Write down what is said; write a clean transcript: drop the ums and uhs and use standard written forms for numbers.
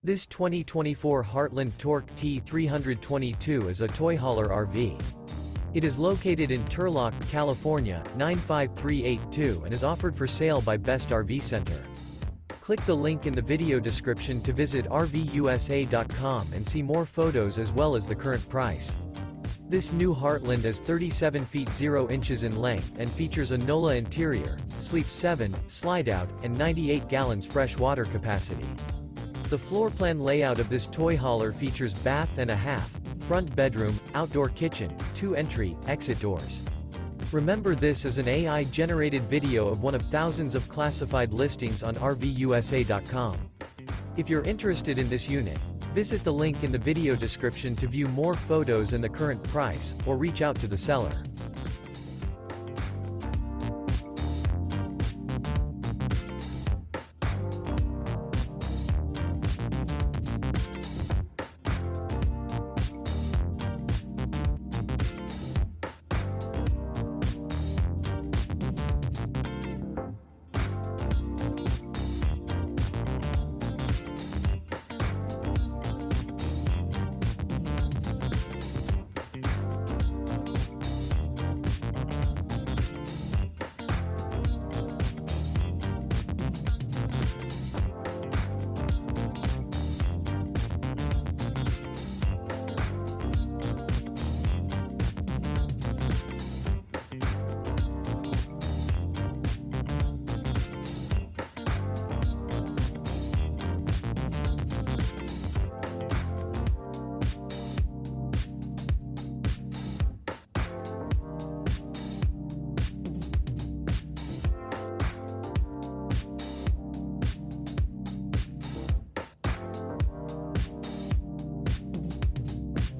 This 2024 Heartland Torque T322 is a toy hauler RV. It is located in Turlock, California, 95382 and is offered for sale by Best RV Center. Click the link in the video description to visit RVUSA.com and see more photos as well as the current price. This new Heartland is 37 feet 0 inches in length and features a Nola interior, sleeps 7, Slideout, and 98 gallons fresh water capacity. The floor plan layout of this toy hauler features bath and a half, front bedroom, outdoor kitchen, 2 entry, exit doors. Remember, this is an AI-generated video of one of thousands of classified listings on RVUSA.com. If you're interested in this unit, visit the link in the video description to view more photos and the current price, or reach out to the seller.